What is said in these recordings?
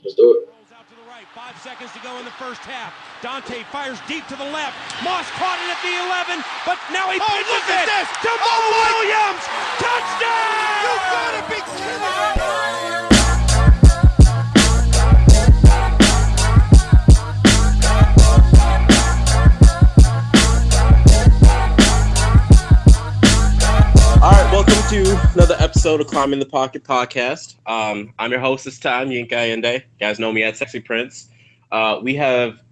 Let's do it. Rolls out to the right. 5 seconds to go in the first half. Dante fires deep to the left. Moss caught it at the 11, but now he pitches it to Mo Williams. Touchdown! You gotta be kidding me! All right, welcome to another episode of Climbing the Pocket podcast. I'm your host this time, Yinka. You guys know me as Sexy Prince. We have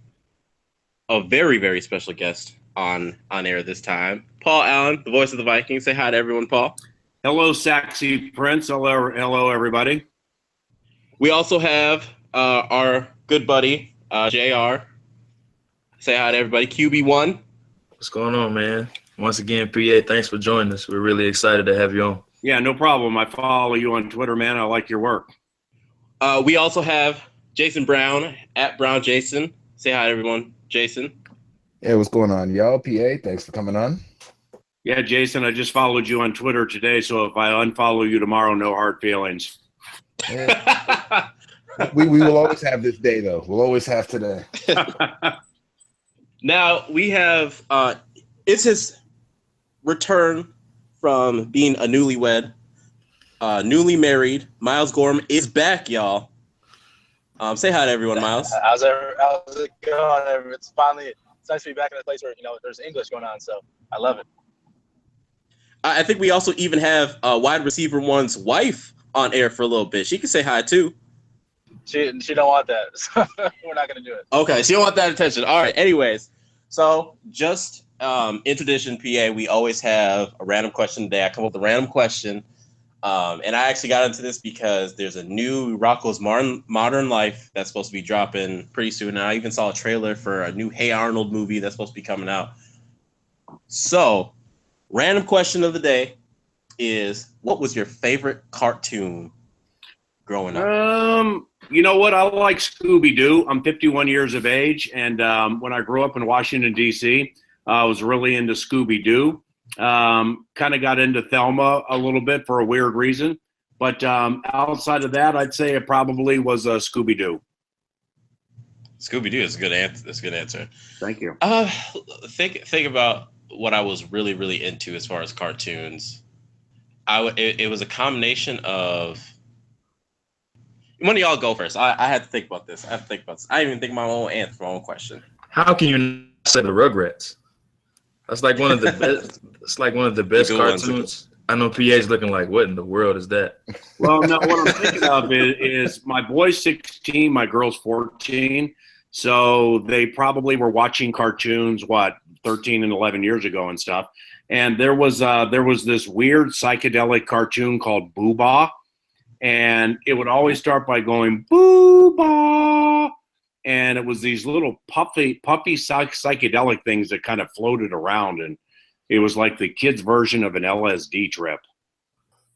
a very, very special guest on air this time. Paul Allen, the voice of the Vikings. Say hi to everyone, Paul. Hello, Sexy Prince. Hello, everybody. We also have our good buddy, JR. Say hi to everybody. QB1. What's going on, man? Once again, PA, thanks for joining us. We're really excited to have you on. Yeah, no problem. I follow you on Twitter, man. I like your work. We also have Jason Brown, at Brown Jason. Say hi to everyone, Jason. Hey, what's going on, y'all? PA, thanks for coming on. Yeah, Jason, I just followed you on Twitter today, so if I unfollow you tomorrow, no hard feelings. Yeah. we will always have this day, though. We'll always have today. Now, we have it's his return from being a newlywed, newly married. Miles Gorham is back, y'all. Say hi to everyone, Miles. How's it going? It's nice to be back in a place where, there's English going on, so I love it. I think we also even have wide receiver one's wife on air for a little bit. She can say hi, too. She don't want that, so we're not going to do it. Okay, she don't want that attention. All right, anyways. So just in tradition, PA, we always have a random question today. I come up with a random question. And I actually got into this because there's a new Rocco's Modern Life that's supposed to be dropping pretty soon. And I even saw a trailer for a new Hey Arnold movie that's supposed to be coming out. So, random question of the day is, what was your favorite cartoon growing up? You know what? I like Scooby Doo. I'm 51 years of age, and when I grew up in Washington, D.C., I was really into Scooby Doo. Kind of got into Thelma a little bit for a weird reason. But outside of that, I'd say it probably was Scooby Doo. Scooby Doo is a good answer. That's a good answer. Thank you. Think about what I was really, really into as far as cartoons. It was a combination of. One of y'all go first. I had to think about this. I didn't even think of my own answer for my own question. How can you not say the Rugrats? That's like one of the best. It's like one of the best cartoons. I know PA's looking like, what in the world is that? Well, no, what I'm thinking of is my boy's 16, my girl's 14. So they probably were watching cartoons, 13 and 11 years ago and stuff. And there was this weird psychedelic cartoon called Boo Bah. And it would always start by going, Boo Bah. And it was these little puffy psychedelic things that kind of floated around. And it was like the kids' version of an LSD trip.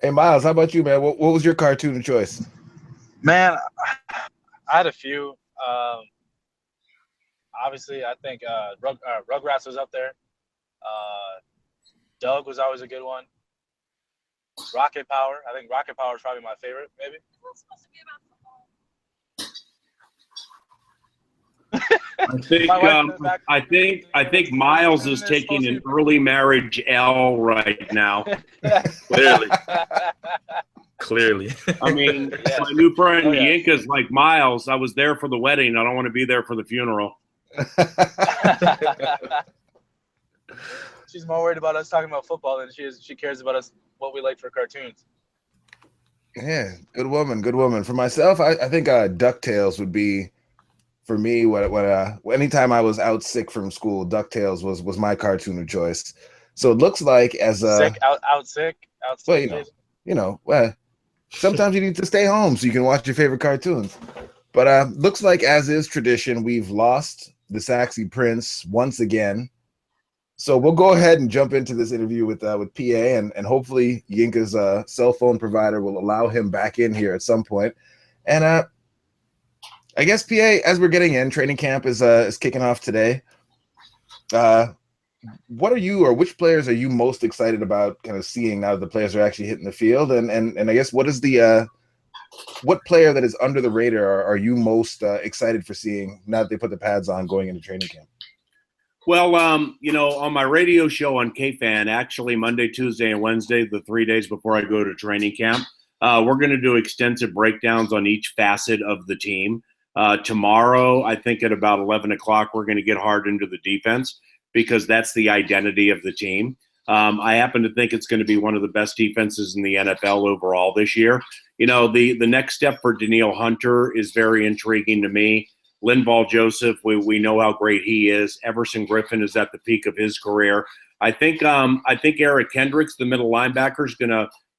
Hey, Miles, how about you, man? What was your cartoon of choice? Man, I had a few. Obviously, I think Rugrats was up there. Doug was always a good one. Rocket Power. I think Rocket Power is probably my favorite, maybe. It's supposed to be about football. I think Miles is taking an early marriage L right now. Clearly. I mean, my new friend Yinka's like, Miles, I was there for the wedding. I don't want to be there for the funeral. She's more worried about us talking about football than she cares about us, what we like for cartoons. Yeah, good woman. For myself, I think DuckTales would be, for me, anytime I was out sick from school, DuckTales was my cartoon of choice. So it looks like out sick. Well, sometimes you need to stay home so you can watch your favorite cartoons. But looks like, as is tradition, we've lost the Sexy Prince once again. So we'll go ahead and jump into this interview with PA, and hopefully Yinka's cell phone provider will allow him back in here at some point. And I guess, PA, as we're getting in, training camp is kicking off today. What are you, or which players are you most excited about kind of seeing now that the players are actually hitting the field? And I guess what is the what player that is under the radar are you most excited for seeing now that they put the pads on going into training camp? Well, on my radio show on KFAN, actually Monday, Tuesday, and Wednesday, the 3 days before I go to training camp, we're going to do extensive breakdowns on each facet of the team. Tomorrow, I think at about 11 o'clock, we're going to get hard into the defense because that's the identity of the team. I happen to think it's going to be one of the best defenses in the NFL overall this year. The next step for Danielle Hunter is very intriguing to me. Linval Joseph, we know how great he is. Everson Griffin is at the peak of his career. I think Eric Kendricks, the middle linebacker,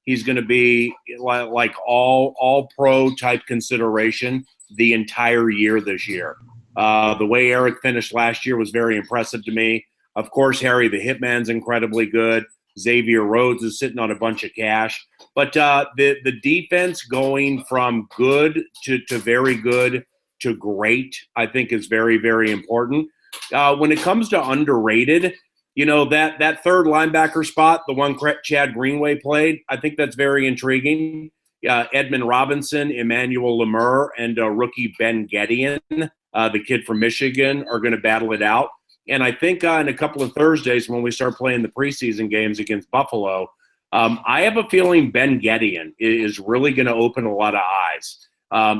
he's gonna be like all pro type consideration the entire year this year. The way Eric finished last year was very impressive to me. Of course, Harry the Hitman's incredibly good. Xavier Rhodes is sitting on a bunch of cash. But the defense going from good to very good to great, I think is very, very important. When it comes to underrated, that third linebacker spot, the one Chad Greenway played, I think that's very intriguing. Edmund Robinson, Emmanuel Lemur, and rookie Ben Gedeon, the kid from Michigan, are going to battle it out. And I think in a couple of Thursdays when we start playing the preseason games against Buffalo, I have a feeling Ben Gedeon is really going to open a lot of eyes.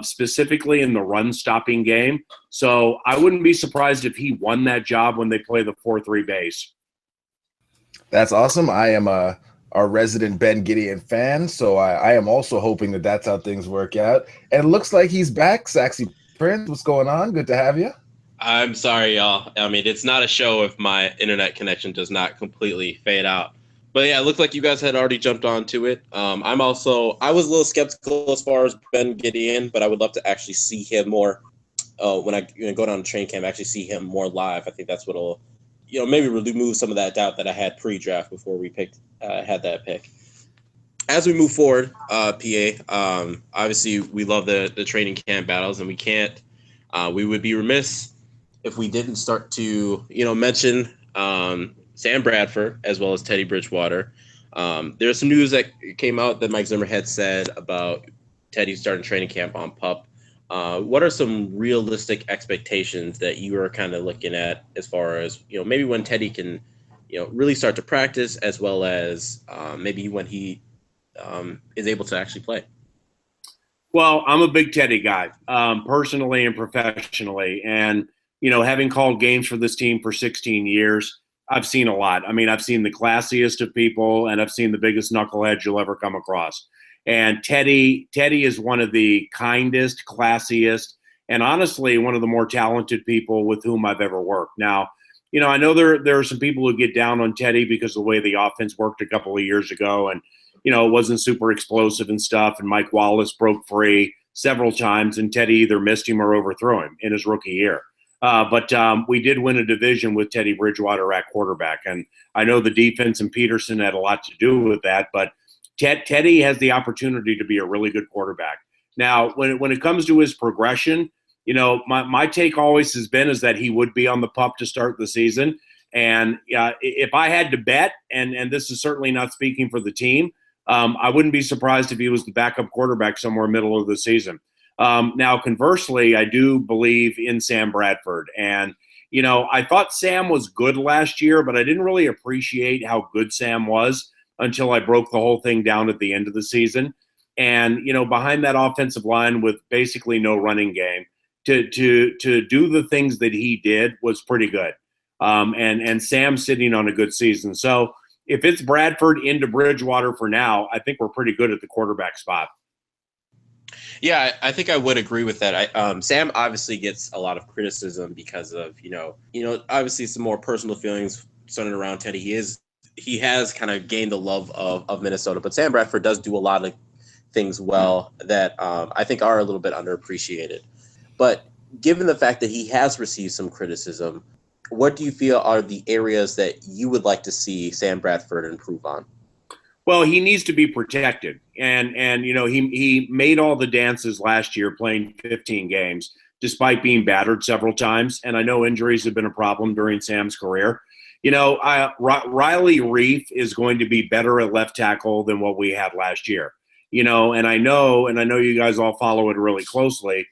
Specifically in the run-stopping game. So I wouldn't be surprised if he won that job when they play the 4-3 base. That's awesome. I am our resident Ben Gideon fan, so I am also hoping that that's how things work out. And it looks like he's back. Saxy Prince, what's going on? Good to have you. I'm sorry, y'all. I mean, it's not a show if my internet connection does not completely fade out. But yeah, it looked like you guys had already jumped onto it. I was a little skeptical as far as Ben Gideon, but I would love to actually see him more when I go down to training camp, actually see him more live. I think that's what'll, maybe remove some of that doubt that I had pre-draft before we had that pick. As we move forward, PA, obviously we love the training camp battles, and we would be remiss if we didn't start to, mention Sam Bradford, as well as Teddy Bridgewater. There's some news that came out that Mike Zimmer had said about Teddy starting training camp on PUP. What are some realistic expectations that you are kind of looking at as far as, maybe when Teddy can, really start to practice, as well as maybe when he is able to actually play? Well, I'm a big Teddy guy, personally and professionally. And, having called games for this team for 16 years, I've seen a lot. I mean, I've seen the classiest of people, and I've seen the biggest knuckleheads you'll ever come across. And Teddy is one of the kindest, classiest, and honestly, one of the more talented people with whom I've ever worked. Now, I know there are some people who get down on Teddy because of the way the offense worked a couple of years ago, and, it wasn't super explosive and stuff, and Mike Wallace broke free several times, and Teddy either missed him or overthrew him in his rookie year. But we did win a division with Teddy Bridgewater at quarterback. And I know the defense and Peterson had a lot to do with that, but Teddy has the opportunity to be a really good quarterback. Now, when it comes to his progression, my take always has been is that he would be on the PUP to start the season. And if I had to bet, and this is certainly not speaking for the team, I wouldn't be surprised if he was the backup quarterback somewhere middle of the season. Now, conversely, I do believe in Sam Bradford. And, I thought Sam was good last year, but I didn't really appreciate how good Sam was until I broke the whole thing down at the end of the season. And, behind that offensive line with basically no running game, to do the things that he did was pretty good. And Sam sitting on a good season. So if it's Bradford into Bridgewater for now, I think we're pretty good at the quarterback spot. Yeah, I think I would agree with that. Sam obviously gets a lot of criticism because of, obviously some more personal feelings centered around Teddy. He has kind of gained the love of Minnesota, but Sam Bradford does do a lot of things well that I think are a little bit underappreciated. But given the fact that he has received some criticism, what do you feel are the areas that you would like to see Sam Bradford improve on? Well, he needs to be protected. And he made all the dances last year playing 15 games, despite being battered several times. And I know injuries have been a problem during Sam's career. Riley Reif is going to be better at left tackle than what we had last year. And I know you guys all follow it really closely.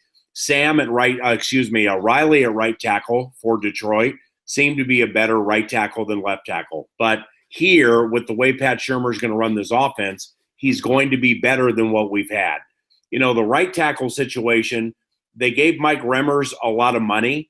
Riley at right tackle for Detroit seemed to be a better right tackle than left tackle. But here, with the way Pat Shurmur is going to run this offense, he's going to be better than what we've had. The right tackle situation, they gave Mike Remmers a lot of money.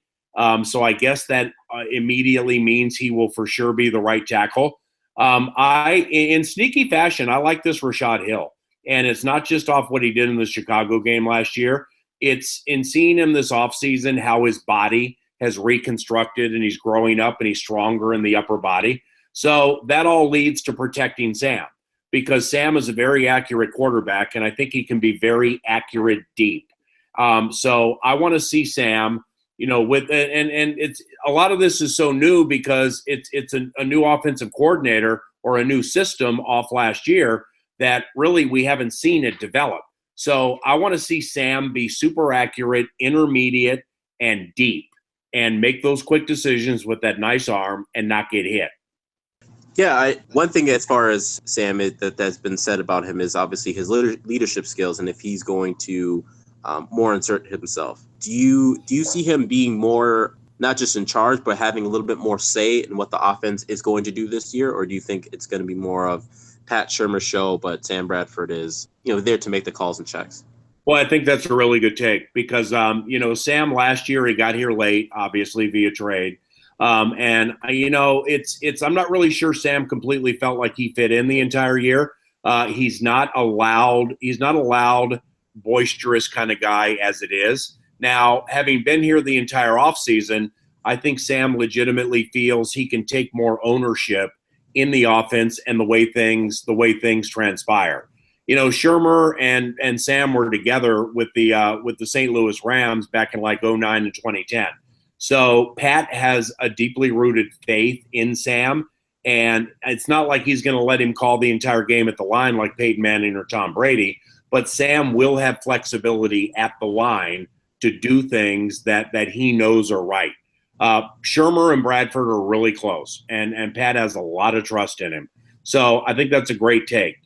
So I guess that immediately means he will for sure be the right tackle. In sneaky fashion, I like this Rashad Hill. And it's not just off what he did in the Chicago game last year. It's in seeing him this offseason, how his body has reconstructed and he's growing up and he's stronger in the upper body. So that all leads to protecting Sam, because Sam is a very accurate quarterback, and I think he can be very accurate deep. So I want to see Sam, with and it's a lot of this is so new because it's a new offensive coordinator or a new system off last year that really we haven't seen it develop. So I want to see Sam be super accurate, intermediate, and deep, and make those quick decisions with that nice arm and not get hit. Yeah, one thing as far as Sam that's been said about him is obviously his leadership skills, and if he's going to more insert himself. Do you see him being more not just in charge, but having a little bit more say in what the offense is going to do this year, or do you think it's going to be more of Pat Shurmur's show, but Sam Bradford is there to make the calls and checks? Well, I think that's a really good take because Sam last year he got here late, obviously via trade. I'm not really sure Sam completely felt like he fit in the entire year. He's not a loud boisterous kind of guy as it is. Now, having been here the entire offseason, I think Sam legitimately feels he can take more ownership in the offense and the way things transpire. Shurmur and Sam were together with the St. Louis Rams back in like 2009 and 2010. So Pat has a deeply rooted faith in Sam, and it's not like he's going to let him call the entire game at the line like Peyton Manning or Tom Brady, but Sam will have flexibility at the line to do things that he knows are right. Shurmur and Bradford are really close, and Pat has a lot of trust in him. So I think that's a great take.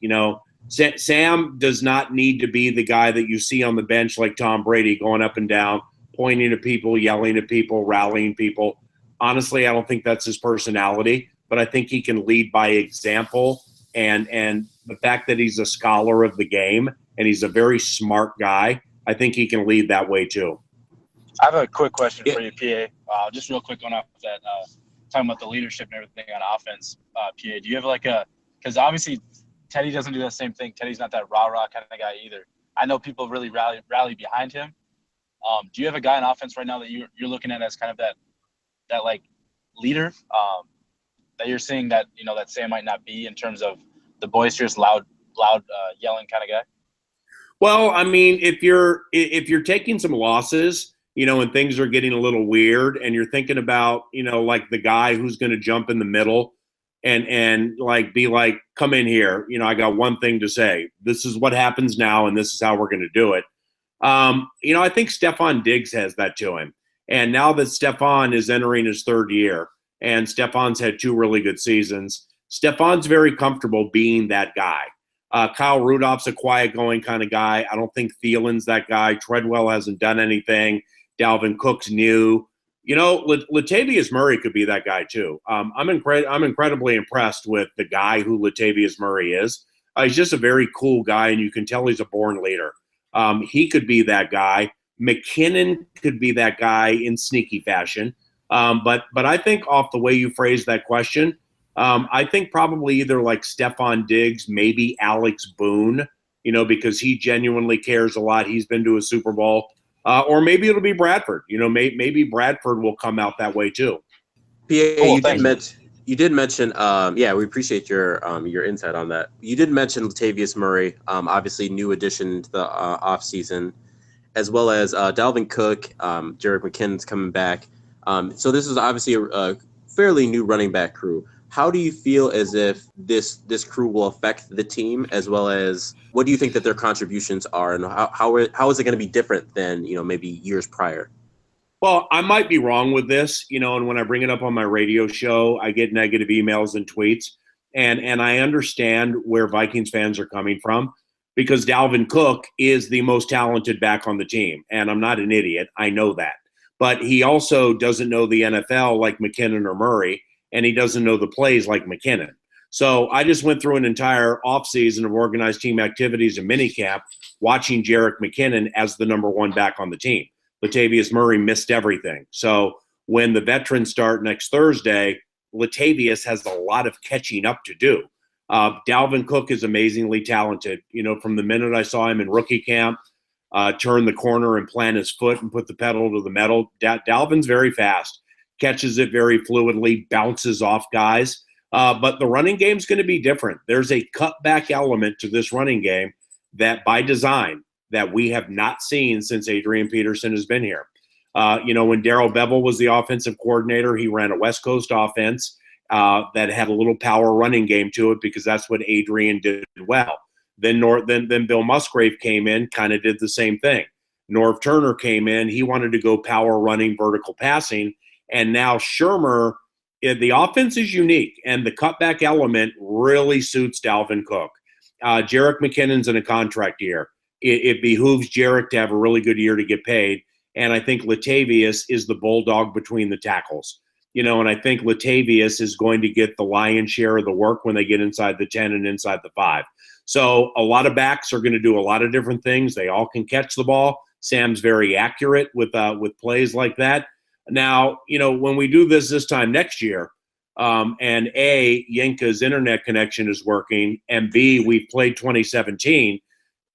Sam does not need to be the guy that you see on the bench like Tom Brady going up and down, pointing at people, yelling at people, rallying people. Honestly, I don't think that's his personality, but I think he can lead by example. And the fact that he's a scholar of the game and he's a very smart guy, I think he can lead that way too. I have a quick question for you, PA. Just real quick on off that, talking about the leadership and everything on offense, PA. Do you have because obviously Teddy doesn't do the same thing. Teddy's not that rah-rah kind of guy either. I know people really rally behind him. Do you have a guy on offense right now that you're looking at as kind of that like leader that you're seeing that that Sam might not be in terms of the boisterous, loud yelling kind of guy? Well, I mean, if you're taking some losses, and things are getting a little weird, and you're thinking about like the guy who's going to jump in the middle and like be like, come in here, I got one thing to say. This is what happens now, and this is how we're going to do it. I think Stephon Diggs has that to him. And now that Stephon is entering his third year, and Stephon's had 2 really good seasons, Stephon's very comfortable being that guy. Kyle Rudolph's a quiet-going kind of guy. I don't think Thielen's that guy. Treadwell hasn't done anything. Dalvin Cook's new. Latavius Murray could be that guy too. I'm incredibly impressed with the guy who Latavius Murray is. He's just a very cool guy, and you can tell he's a born leader. He could be that guy. McKinnon could be that guy in sneaky fashion. But I think off the way you phrased that question, I think probably either like Stephon Diggs, maybe Alex Boone, because he genuinely cares a lot. He's been to a Super Bowl. Or maybe it'll be Bradford. Maybe Bradford will come out that way too. PA, you did mention, we appreciate your insight on that. You did mention Latavius Murray, obviously new addition to the offseason, as well as Dalvin Cook, Jerick McKinnon's coming back. So this is obviously a fairly new running back crew. How do you feel as if this crew will affect the team, as well as what do you think that their contributions are, and how is it going to be different than maybe years prior? Well, I might be wrong with this, and when I bring it up on my radio show, I get negative emails and tweets, and I understand where Vikings fans are coming from. because Dalvin Cook is the most talented back on the team. And I'm not an idiot. I know that. But he also doesn't know the NFL like McKinnon or Murray, and he doesn't know the plays like McKinnon. So I just went through an entire offseason of organized team activities and minicamp watching Jerick McKinnon as the number one back on the team. Latavius Murray missed everything. So when the veterans start next Thursday, Latavius has a lot of catching up to do. Dalvin Cook is amazingly talented. From the minute I saw him in rookie camp, turn the corner and plant his foot and put the pedal to the metal, Dalvin's very fast, catches it very fluidly, bounces off guys. But the running game's going to be different. There's a cutback element to this running game that by design that we have not seen since Adrian Peterson has been here. When Darrell Bevell was the offensive coordinator, he ran a West Coast offense that had a little power running game to it because that's what Adrian did well. Then Bill Musgrave came in, kind of did the same thing. Norv Turner came in. He wanted to go power running, vertical passing. And now Shermer, the offense is unique, and the cutback element really suits Dalvin Cook. Jerick McKinnon's in a contract year. It behooves Jerick to have a really good year to get paid. And I think Latavius is the bulldog between the tackles. And I think Latavius is going to get the lion's share of the work when they get inside the 10 and inside the 5. So a lot of backs are going to do a lot of different things. They all can catch the ball. Sam's very accurate with plays like that. Now, when we do this time next year, and A, Yinka's internet connection is working, and B, we've played 2017,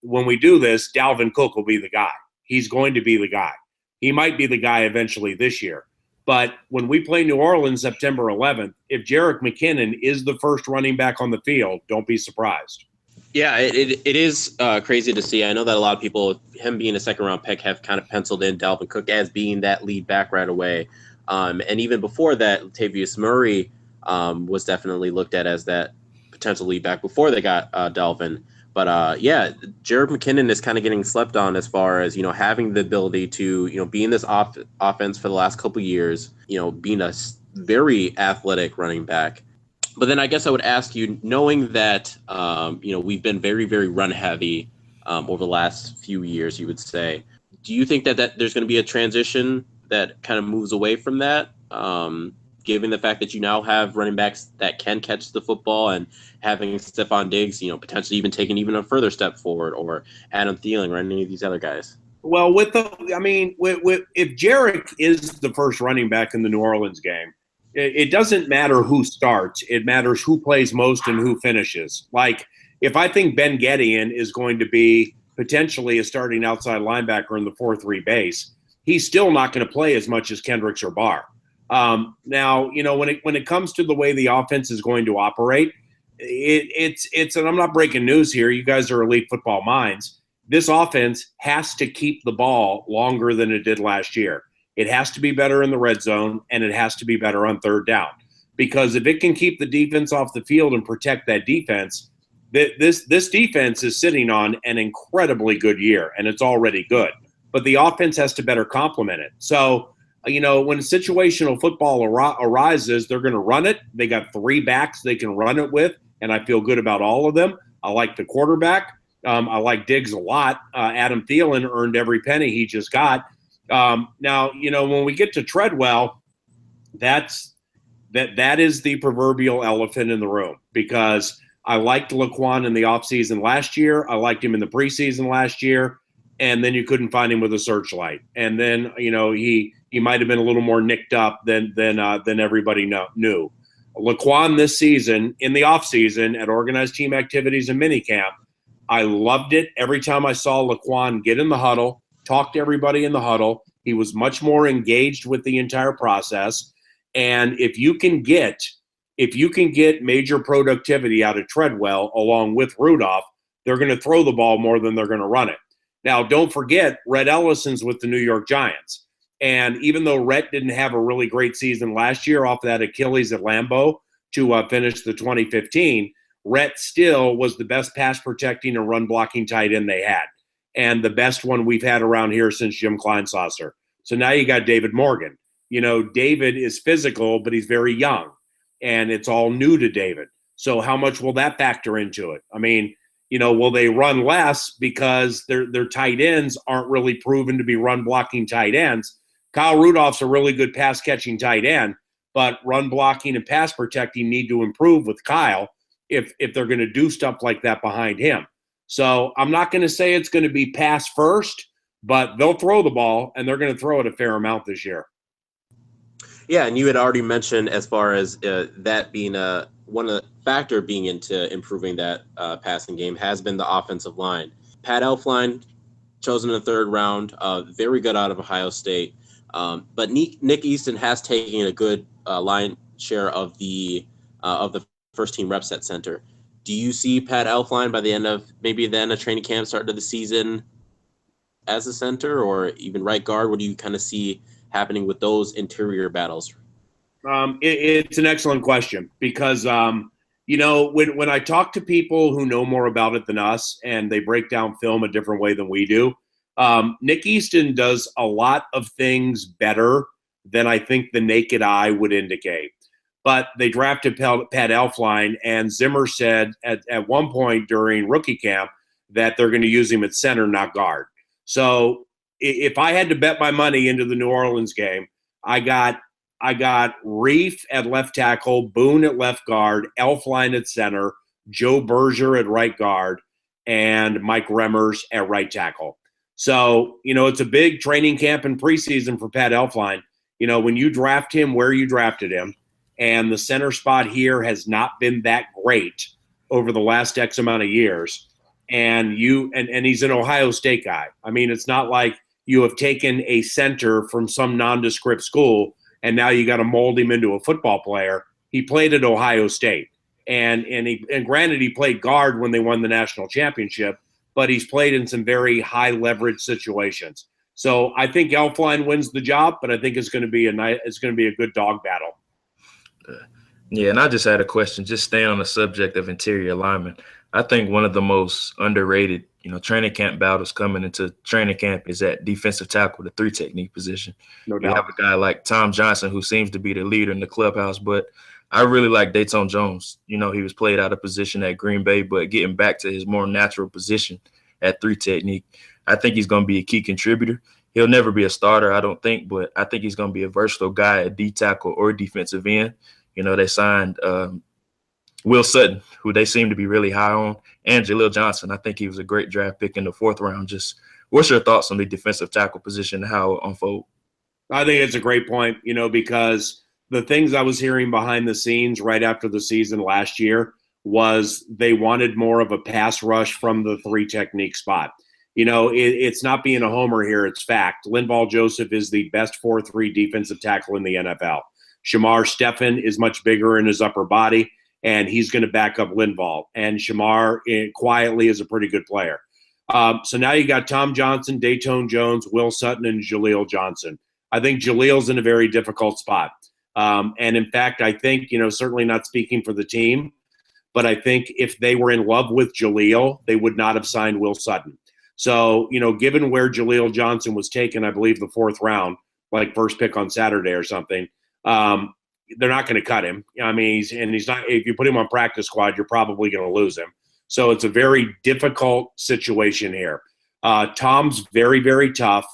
when we do this, Dalvin Cook will be the guy. He's going to be the guy. He might be the guy eventually this year. But when we play New Orleans September 11th, if Jerick McKinnon is the first running back on the field, don't be surprised. Yeah, it is crazy to see. I know that a lot of people, him being a second-round pick, have kind of penciled in Dalvin Cook as being that lead back right away. And even before that, Latavius Murray was definitely looked at as that potential lead back before they got Dalvin. But, Jerick McKinnon is kind of getting slept on as far as, having the ability to, be in this offense for the last couple of years, being a very athletic running back. But then I guess I would ask you, knowing that, we've been very, very run heavy over the last few years, you would say, do you think that there's going to be a transition that kind of moves away from that, given the fact that you now have running backs that can catch the football and having Stephon Diggs, potentially even taking even a further step forward, or Adam Thielen or any of these other guys? Well, if Jerick is the first running back in the New Orleans game, it doesn't matter who starts. It matters who plays most and who finishes. Like, if I think Ben Gedeon is going to be potentially a starting outside linebacker in the 4-3 base, he's still not going to play as much as Kendricks or Barr. Now, when it comes to the way the offense is going to operate, it's and I'm not breaking news here. You guys are elite football minds. This offense has to keep the ball longer than it did last year. It has to be better in the red zone, and it has to be better on third down. Because if it can keep the defense off the field and protect that defense, this defense is sitting on an incredibly good year, and it's already good. But the offense has to better complement it. So, when situational football arises, they're going to run it. They got 3 backs they can run it with, and I feel good about all of them. I like the quarterback. I like Diggs a lot. Adam Thielen earned every penny he just got. Now, when we get to Treadwell, that is the proverbial elephant in the room, because I liked Laquan in the offseason last year. I liked him in the preseason last year, and then you couldn't find him with a searchlight. And then, he might have been a little more nicked up than everybody knew. Laquan this season, in the offseason at organized team activities and minicamp, I loved it. Every time I saw Laquan get in the huddle, talk to everybody in the huddle, he was much more engaged with the entire process. And if you can get major productivity out of Treadwell along with Rudolph, they're going to throw the ball more than they're going to run it. Now, don't forget, Rhett Ellison's with the New York Giants. And even though Rhett didn't have a really great season last year off that Achilles at Lambeau to finish the 2015, Rhett still was the best pass protecting and run blocking tight end they had, and the best one we've had around here since Jim Kleinsasser. So now you got David Morgan. David is physical, but he's very young, and it's all new to David. So how much will that factor into it? I mean, will they run less because their tight ends aren't really proven to be run blocking tight ends? Kyle Rudolph's a really good pass catching tight end, but run blocking and pass protecting need to improve with Kyle if they're going to do stuff like that behind him. So I'm not going to say it's going to be pass first, but they'll throw the ball, and they're going to throw it a fair amount this year. Yeah, and you had already mentioned as far as that being one of the factor being into improving that passing game has been the offensive line. Pat Elflein, chosen in the third round, very good out of Ohio State. But Nick Easton has taken a good line share of the first team reps at center. Do you see Pat Elflein by the end of training camp, start of the season, as a center or even right guard? What do you kind of see happening with those interior battles? It's an excellent question because, when I talk to people who know more about it than us and they break down film a different way than we do, Nick Easton does a lot of things better than I think the naked eye would indicate. But they drafted Pat Elflein, and Zimmer said at one point during rookie camp that they're going to use him at center, not guard. So if I had to bet my money into the New Orleans game, I got Reef at left tackle, Boone at left guard, Elflein at center, Joe Berger at right guard, and Mike Remmers at right tackle. So, it's a big training camp and preseason for Pat Elflein. When you draft him where you drafted him, and the center spot here has not been that great over the last X amount of years, and he's an Ohio State guy. I mean, it's not like you have taken a center from some nondescript school and now you got to mold him into a football player. He played at Ohio State, and granted, he played guard when they won the national championship, but he's played in some very high leverage situations. So I think Elflein wins the job, but I think it's going to be a good dog battle. Yeah, and I just had a question, just staying on the subject of interior linemen. I think one of the most underrated, training camp battles coming into training camp is at defensive tackle, the 3 technique position. No doubt. You have a guy like Tom Johnson who seems to be the leader in the clubhouse, but I really like Dayton Jones. He was played out of position at Green Bay, but getting back to his more natural position at 3 technique, I think he's going to be a key contributor. He'll never be a starter, I don't think, but I think he's going to be a versatile guy at D tackle or defensive end. They signed Will Sutton, who they seem to be really high on, and Jaleel Johnson. I think he was a great draft pick in the 4th round. Just what's your thoughts on the defensive tackle position and how it unfold? I think it's a great point, because the things I was hearing behind the scenes right after the season last year was they wanted more of a pass rush from the 3 technique spot. It's not being a homer here. It's fact. Linval Joseph is the best 4-3 defensive tackle in the NFL. Shamar Stephen is much bigger in his upper body, and he's going to back up Linval. And Shamar quietly is a pretty good player. So now you got Tom Johnson, Dayton Jones, Will Sutton, and Jaleel Johnson. I think Jaleel's in a very difficult spot. And in fact, I think, certainly not speaking for the team, but I think if they were in love with Jaleel, they would not have signed Will Sutton. So, given where Jaleel Johnson was taken, I believe the 4th round, like first pick on Saturday or something, they're not going to cut him. I mean, he's not. If you put him on practice squad, you're probably going to lose him. So it's a very difficult situation here. Tom's very, very tough.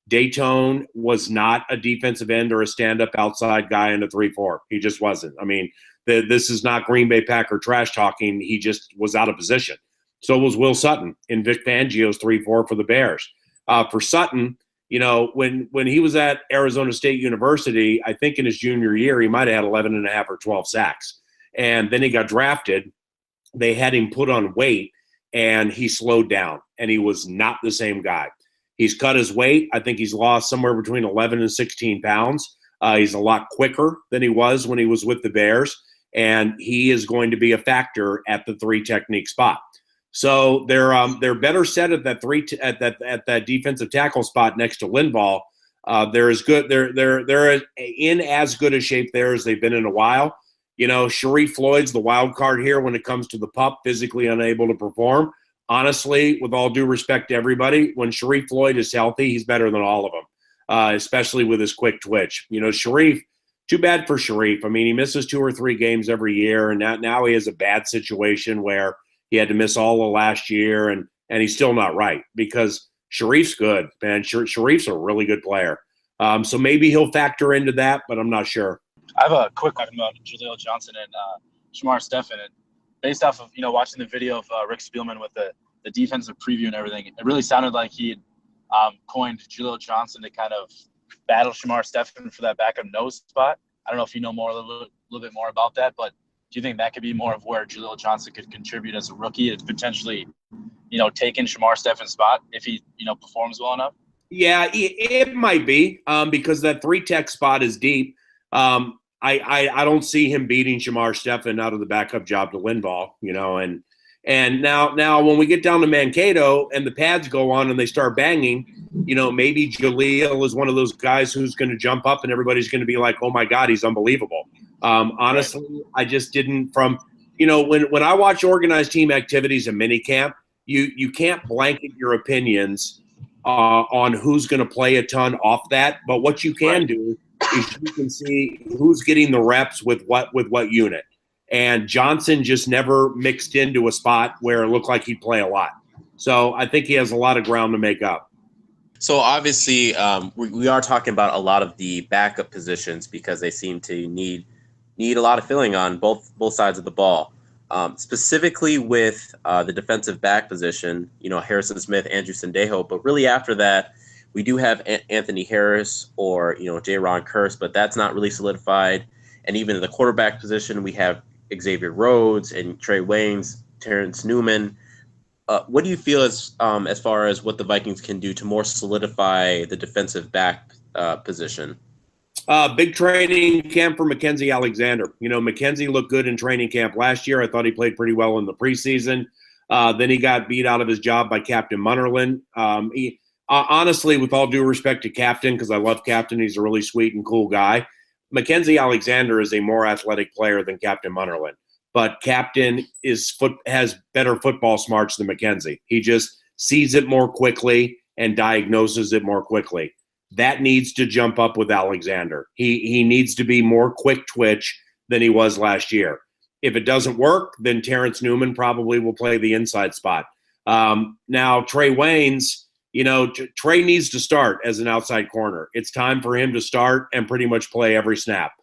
Dayton was not a defensive end or a stand-up outside guy in a 3-4. He just wasn't. I mean, this is not Green Bay Packer trash talking. He just was out of position. So was Will Sutton in Vic Fangio's 3-4 for the Bears. For Sutton, when he was at Arizona State University, I think in his junior year, he might have had 11 and a half or 12 sacks. And then he got drafted. They had him put on weight, and he slowed down, and he was not the same guy. He's cut his weight. I think he's lost somewhere between 11 and 16 pounds. He's a lot quicker than he was when he was with the Bears, and he is going to be a factor at the 3 technique spot. So they're better set at that at that defensive tackle spot next to Linval. They're as good. They're in as good a shape there as they've been in a while. Sharif Floyd's the wild card here when it comes to the pup, physically unable to perform. Honestly, with all due respect to everybody, when Sharif Floyd is healthy, he's better than all of them, especially with his quick twitch. Sharif, too bad for Sharif. I mean, he misses 2 or 3 games every year, and now he has a bad situation where He had to miss all of last year, and he's still not right because Sharif's good, man. Sharif's a really good player. So maybe he'll factor into that, but I'm not sure. I have a quick question about Jaleel Johnson and Shamar Stephen. And based off of, watching the video of Rick Spielman with the defensive preview and everything, it really sounded like he had coined Jaleel Johnson to kind of battle Shamar Stephen for that backup nose spot. I don't know if you know a little bit more about that, but do you think that could be more of where Jaleel Johnson could contribute as a rookie and potentially, taking Shamar Stephen's spot if he, performs well enough? Yeah, it might be because that 3-tech spot is deep. I don't see him beating Shamar Stephen out of the backup job to Linval, and now when we get down to Mankato and the pads go on and they start banging, maybe Jaleel is one of those guys who's going to jump up and everybody's going to be like, oh my God, he's unbelievable. Honestly, I just didn't when I watch organized team activities in minicamp, you can't blanket your opinions on who's going to play a ton off that. But what you can do is you can see who's getting the reps with what unit. And Johnson just never mixed into a spot where it looked like he'd play a lot. So I think he has a lot of ground to make up. So obviously we are talking about a lot of the backup positions because they seem to need a lot of filling on both sides of the ball. Specifically with the defensive back position, Harrison Smith, Andrew Sendejo, but really after that, we do have Anthony Harris or, J-Ron Curse, but that's not really solidified. And even in the quarterback position, we have Xavier Rhodes and Trey Waynes, Terrence Newman. What do you feel as far as what the Vikings can do to more solidify the defensive back position? Big training camp for Mackenzie Alexander. Mackenzie looked good in training camp last year. I thought he played pretty well in the preseason. Then he got beat out of his job by Captain Munnerlyn. Honestly, with all due respect to Captain, because I love Captain, he's a really sweet and cool guy. Mackenzie Alexander is a more athletic player than Captain Munnerlyn. But Captain has better football smarts than Mackenzie. He just sees it more quickly and diagnoses it more quickly. That needs to jump up with Alexander. He needs to be more quick twitch than he was last year. If it doesn't work, then Terrence Newman probably will play the inside spot. Now, Trey Waynes, Trey needs to start as an outside corner. It's time for him to start and pretty much play every snap.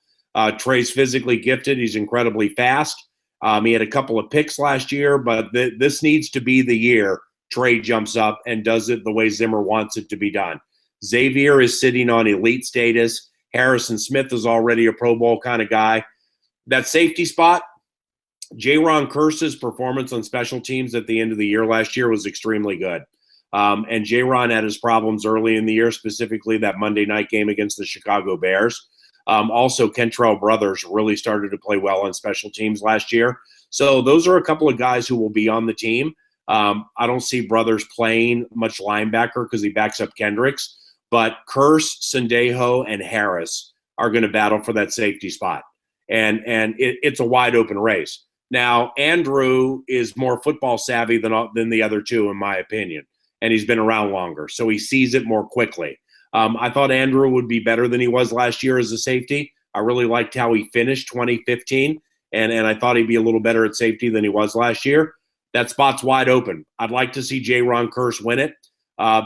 Trey's physically gifted. He's incredibly fast. He had a couple of picks last year, but this needs to be the year Trey jumps up and does it the way Zimmer wants it to be done. Xavier is sitting on elite status. Harrison Smith is already a Pro Bowl kind of guy. That safety spot, J-Ron Curse's performance on special teams at the end of the year last year was extremely good. And J-Ron had his problems early in the year, specifically that Monday night game against the Chicago Bears. Also, Kentrell Brothers really started to play well on special teams last year. So those are a couple of guys who will be on the team. I don't see Brothers playing much linebacker because he backs up Kendricks. But Curse, Sendejo, and Harris are going to battle for that safety spot. And it's a wide open race. Now, Andrew is more football savvy than the other two, in my opinion. And he's been around longer, so he sees it more quickly. I thought Andrew would be better than he was last year as a safety. I really liked how he finished 2015, and I thought he'd be a little better at safety than he was last year. That spot's wide open. I'd like to see J-Ron Curse win it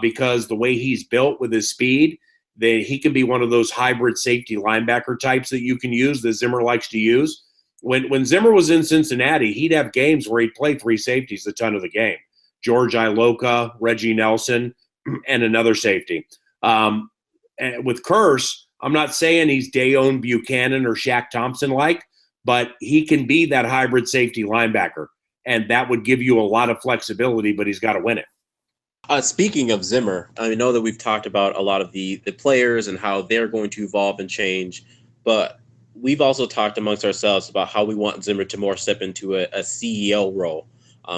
because the way he's built with his speed, that he can be one of those hybrid safety linebacker types that you can use that Zimmer likes to use. When Zimmer was in Cincinnati, he'd have games where he'd play three safeties a ton of the game. George Iloka, Reggie Nelson, and another safety. And with Curse, I'm not saying he's Dayon Buchanan or Shaq Thompson-like, but he can be that hybrid safety linebacker, and that would give you a lot of flexibility, but he's got to win it. Speaking of Zimmer, I know that we've talked about a lot of the players and how they're going to evolve and change, but we've also talked amongst ourselves about how we want Zimmer to more step into a CEO role.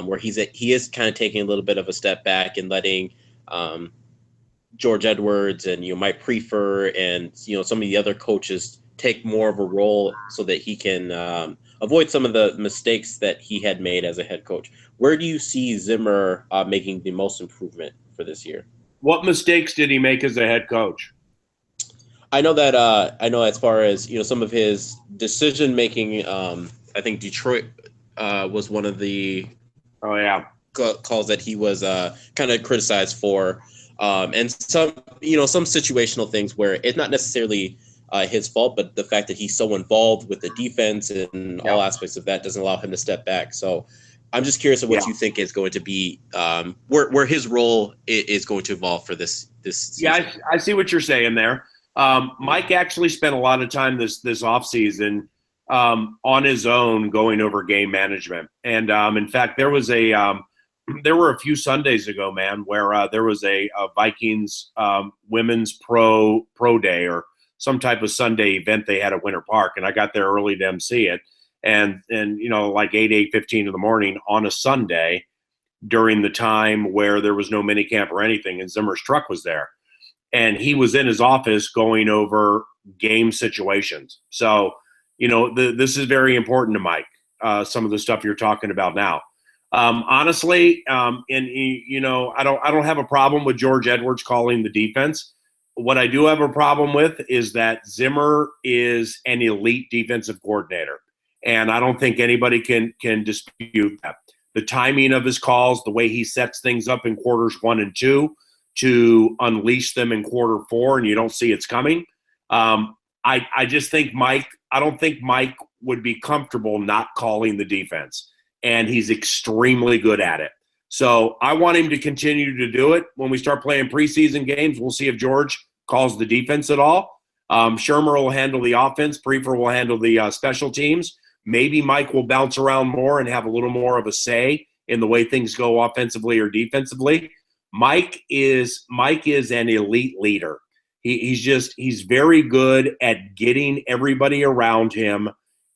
Where he is kind of taking a little bit of a step back and letting George Edwards and Mike Prefer and some of the other coaches take more of a role so that he can avoid some of the mistakes that he had made as a head coach. Where do you see Zimmer making the most improvement for this year? What mistakes did he make as a head coach? I know that as far as some of his decision making, I think Detroit was one of the Oh yeah. calls that he was kind of criticized for, and some situational things where it's not necessarily his fault, but the fact that he's so involved with the defense and all aspects of that doesn't allow him to step back. So I'm just curious of what you think is going to be where his role is going to evolve for this season. Yeah, I see what you're saying there. Mike actually spent a lot of time this offseason on his own going over game management. And in fact, there were a few Sundays ago, man, where there was a Vikings women's pro day or some type of Sunday event they had at Winter Park, and I got there early to MC it. And like 8:15 in the morning on a Sunday during the time where there was no minicamp or anything, and Zimmer's truck was there. And he was in his office going over game situations. So, this is very important to Mike, some of the stuff you're talking about now. Honestly, I don't have a problem with George Edwards calling the defense. What I do have a problem with is that Zimmer is an elite defensive coordinator, and I don't think anybody can dispute that. The timing of his calls, the way he sets things up in quarters 1 and 2 to unleash them in quarter 4, and you don't see it's coming. I just think I don't think Mike would be comfortable not calling the defense, and he's extremely good at it. So I want him to continue to do it. When we start playing preseason games, we'll see if George calls the defense at all. Shermer will handle the offense. Prefer will handle the special teams. Maybe Mike will bounce around more and have a little more of a say in the way things go offensively or defensively. Mike is an elite leader. He's very good at getting everybody around him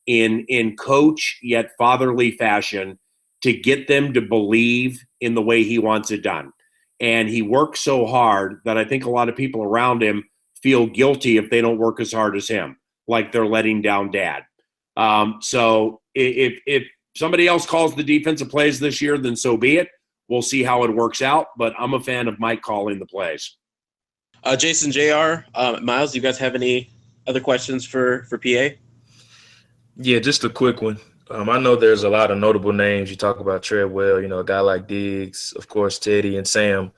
in coach yet fatherly fashion to get them to believe in the way he wants it done. And he works so hard that I think a lot of people around him feel guilty if they don't work as hard as him, like they're letting down dad. So if somebody else calls the defensive plays this year, then so be it. We'll see how it works out, but I'm a fan of Mike calling the plays. Jason, JR, Miles, do you guys have any other questions for PA? Yeah, just a quick one. I know there's a lot of notable names. You talk about Treadwell, a guy like Diggs, of course, Teddy and Sam.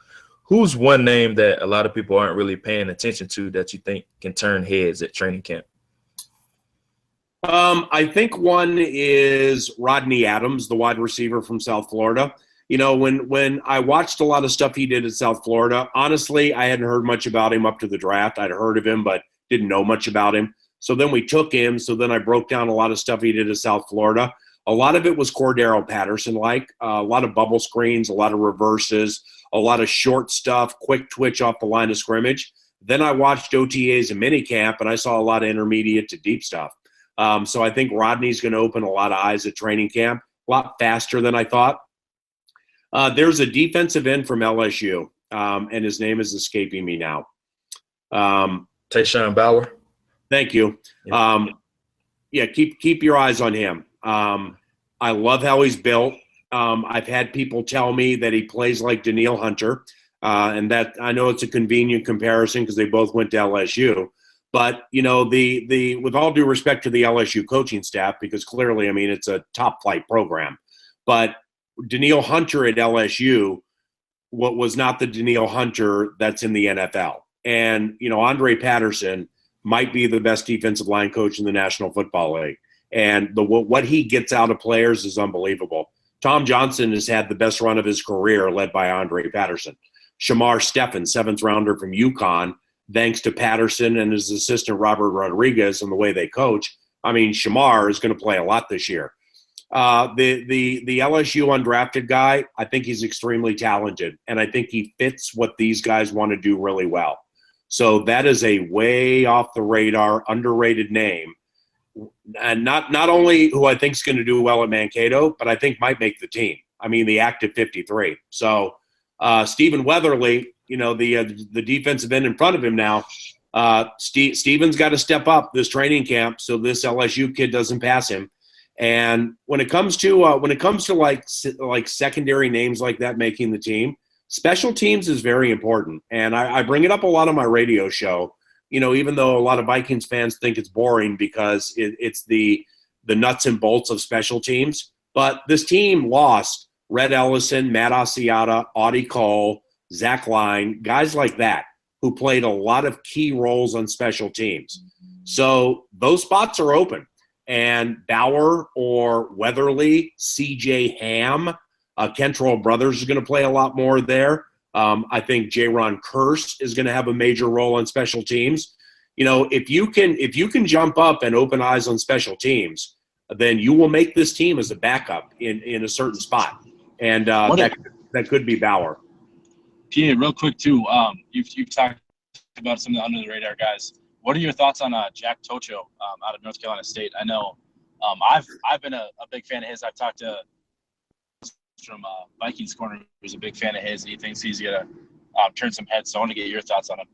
Who's one name that a lot of people aren't really paying attention to that you think can turn heads at training camp? I think one is Rodney Adams, the wide receiver from South Florida. When I watched a lot of stuff he did at South Florida, honestly, I hadn't heard much about him up to the draft. I'd heard of him, but didn't know much about him. So then we took him. So then I broke down a lot of stuff he did at South Florida. A lot of it was Cordero Patterson-like, a lot of bubble screens, a lot of reverses, a lot of short stuff, quick twitch off the line of scrimmage. Then I watched OTAs and minicamp, and I saw a lot of intermediate to deep stuff. So I think Rodney's going to open a lot of eyes at training camp, a lot faster than I thought. There's a defensive end from LSU, and his name is escaping me now. Tayshaun Bauer. Thank you. Keep your eyes on him. I love how he's built. I've had people tell me that he plays like Danielle Hunter, and that I know it's a convenient comparison because they both went to LSU. But the with all due respect to the LSU coaching staff, because clearly, it's a top flight program, but Danielle Hunter at LSU was not the Danielle Hunter that's in the NFL. And Andre Patterson might be the best defensive line coach in the National Football League. And what he gets out of players is unbelievable. Tom Johnson has had the best run of his career led by Andre Patterson. Shamar Steffen, 7th rounder from UConn, thanks to Patterson and his assistant Robert Rodriguez and the way they coach. Shamar is going to play a lot this year. The LSU undrafted guy, I think he's extremely talented, and I think he fits what these guys want to do really well. So that is a way off the radar, underrated name, and not only who I think is going to do well at Mankato, but I think might make the team. The active 53. So Stephen Weatherly, the defensive end in front of him now. Steven's got to step up this training camp so this LSU kid doesn't pass him. And when it comes to like secondary names like that making the team, special teams is very important. And I bring it up a lot on my radio show, even though a lot of Vikings fans think it's boring because it's the nuts and bolts of special teams. But this team lost Red Ellison, Matt Asiata, Audie Cole, Zach Line, guys like that who played a lot of key roles on special teams. So those spots are open. And Bauer or Weatherly, CJ Ham, Kentrell Brothers is going to play a lot more there. I think J-Ron Curse is going to have a major role on special teams. You know, if you can jump up and open eyes on special teams, then you will make this team as a backup in a certain spot. And that could be Bauer. PA, real quick too. You've talked about some of the under the radar guys. What are your thoughts on Jack Tocho out of North Carolina State? I know I've been a big fan of his. I've talked to from Vikings corner who's a big fan of his, and he thinks he's gonna turn some heads. So I want to get your thoughts on him.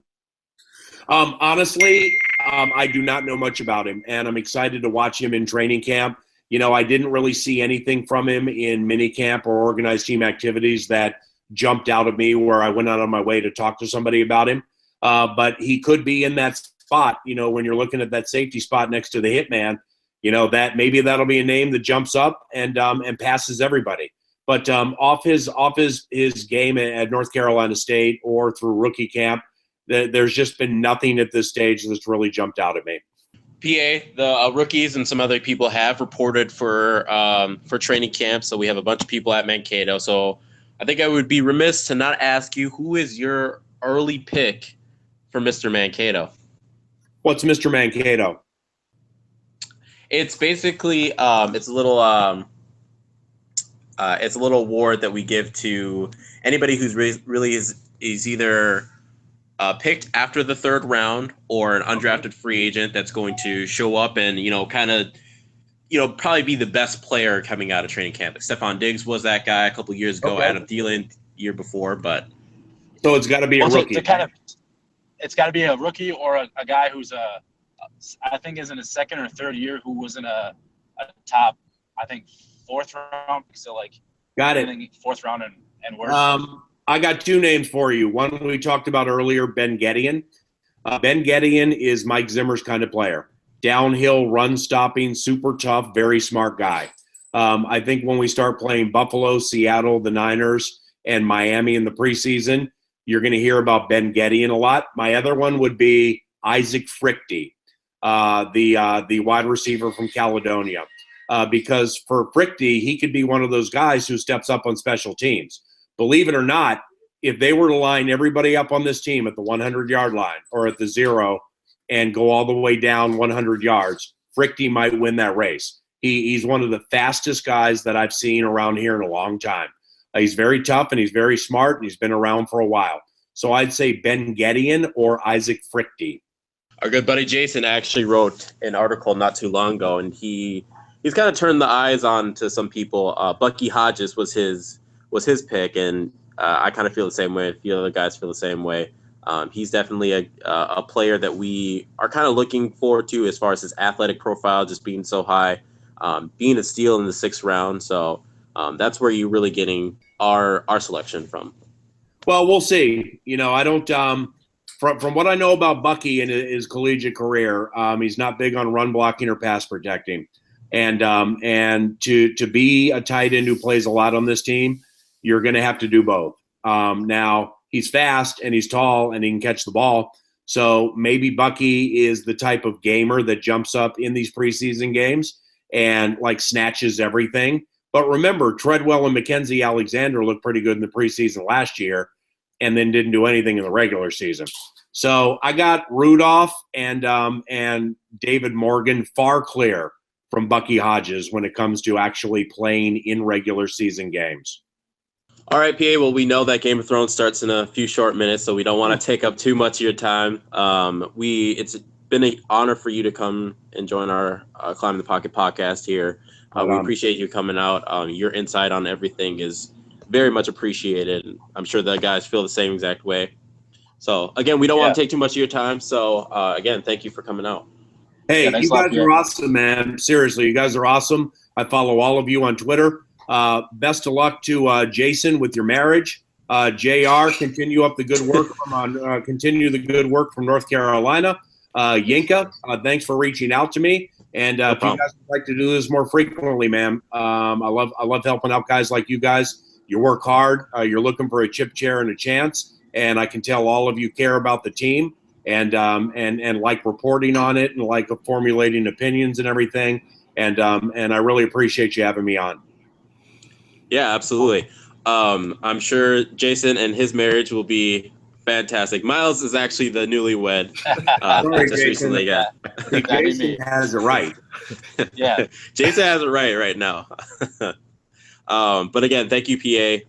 Honestly, I do not know much about him, and I'm excited to watch him in training camp. You know, I didn't really see anything from him in minicamp or organized team activities that jumped out at me where I went out on my way to talk to somebody about him. But he could be in that spot, you know, when you're looking at that safety spot next to the hitman, you know, that maybe that'll be a name that jumps up and passes everybody. But off his game at North Carolina State or through rookie camp, there's just been nothing at this stage that's really jumped out at me. PA, the rookies and some other people have reported for training camp, so we have a bunch of people at Mankato. So I think I would be remiss to not ask you, who is your early pick for Mr. Mankato? What's Mr. Mankato? It's basically it's a little award that we give to anybody who's really is either picked after the third round or an undrafted free agent that's going to show up and, you know, kind of, you know, probably be the best player coming out of training camp. Stephon Diggs was that guy a couple years ago. Okay. Adam Thielen year before, but so it's got to be a rookie. It's got to be a rookie or a guy who's I think is in his second or third year, who was in a top, I think, fourth round. So like, got it. Fourth round and worse. I got two names for you. One we talked about earlier, Ben Gedeon. Ben Gedeon is Mike Zimmer's kind of player. Downhill, run stopping, super tough, very smart guy. I think when we start playing Buffalo, Seattle, the Niners, and Miami in the preseason, you're going to hear about Ben Gedeon a lot. My other one would be Isaac Frichte, the wide receiver from Caledonia. Because for Frichte, he could be one of those guys who steps up on special teams. Believe it or not, if they were to line everybody up on this team at the 100-yard line or at the 0 and go all the way down 100 yards, Frichte might win that race. He's one of the fastest guys that I've seen around here in a long time. He's very tough and he's very smart and he's been around for a while. So I'd say Ben Gedeon or Isaac Frichte. Our good buddy Jason actually wrote an article not too long ago, and he's kind of turned the eyes on to some people. Bucky Hodges was his pick, and I kind of feel the same way. A few other guys feel the same way. He's definitely a player that we are kind of looking forward to as far as his athletic profile just being so high, being a steal in the 6th round. So that's where you're really getting our selection from. Well, we'll see. You know, I don't from what I know about Bucky in his collegiate career, he's not big on run blocking or pass protecting. And to be a tight end who plays a lot on this team, you're going to have to do both. Now, he's fast and he's tall and he can catch the ball. So maybe Bucky is the type of gamer that jumps up in these preseason games and like snatches everything. But remember, Treadwell and Mackenzie Alexander looked pretty good in the preseason last year and then didn't do anything in the regular season. So I got Rudolph and David Morgan far clear from Bucky Hodges when it comes to actually playing in regular season games. All right, PA. Well, we know that Game of Thrones starts in a few short minutes, so we don't want to take up too much of your time. It's been an honor for you to come and join our Climbing the Pocket podcast here. We appreciate you coming out. Your insight on everything is very much appreciated. I'm sure the guys feel the same exact way. So, again, we don't want to take too much of your time. So, again, thank you for coming out. Hey, you guys are awesome, man. Seriously, you guys are awesome. I follow all of you on Twitter. Best of luck to Jason with your marriage. JR, continue the good work from North Carolina. Yinka, thanks for reaching out to me. And if you guys would like to do this more frequently, man, I love helping out guys like you guys. You work hard. You're looking for a chip chair and a chance. And I can tell all of you care about the team and like reporting on it and like formulating opinions and everything. And I really appreciate you having me on. Yeah, absolutely. I'm sure Jason and his marriage will be fantastic. Miles is actually the newlywed. Sorry, just Jason. recently got. Jason has it right. Yeah. Jason has it right now. But again, thank you,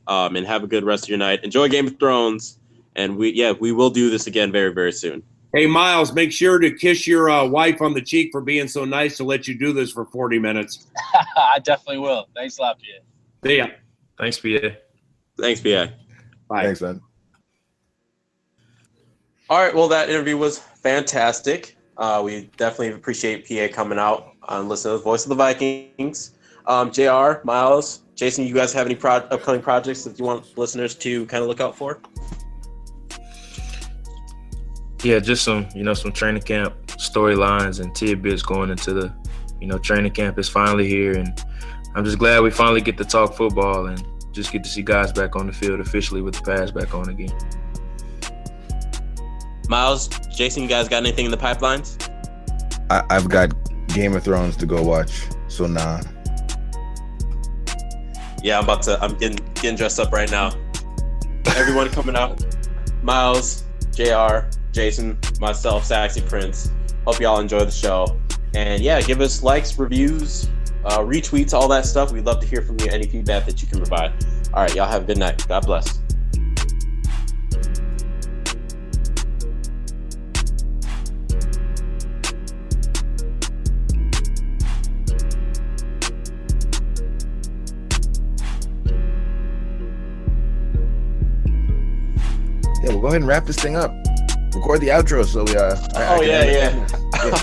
PA, and have a good rest of your night. Enjoy Game of Thrones, and we will do this again very, very soon. Hey, Miles, make sure to kiss your wife on the cheek for being so nice to let you do this for 40 minutes. I definitely will. Thanks a lot, PA. See ya. Thanks, PA. Thanks, PA. Bye. Thanks, man. All right, well, that interview was fantastic. We definitely appreciate PA coming out and listening to the voice of the Vikings. JR, Miles, Jason, you guys have any upcoming projects that you want listeners to kind of look out for? Yeah, just some training camp storylines and tidbits going into the, training camp is finally here. And I'm just glad we finally get to talk football and just get to see guys back on the field officially with the pads back on again. Miles, Jason, you guys got anything in the pipelines? I've got Game of Thrones to go watch, so nah. Yeah, I'm getting dressed up right now. Everyone coming out. Miles, JR, Jason, myself, Saxy Prince. Hope y'all enjoy the show. And yeah, give us likes, reviews, retweets, all that stuff. We'd love to hear from you, any feedback that you can provide. All right, y'all have a good night. God bless. Yeah, we'll go ahead and wrap this thing up. Record the outro so we yeah.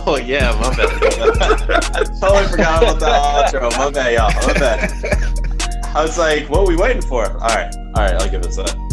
Oh yeah, my bad. I totally forgot about the outro. My bad, y'all. My bad. I was like, what are we waiting for? All right, I'll give it a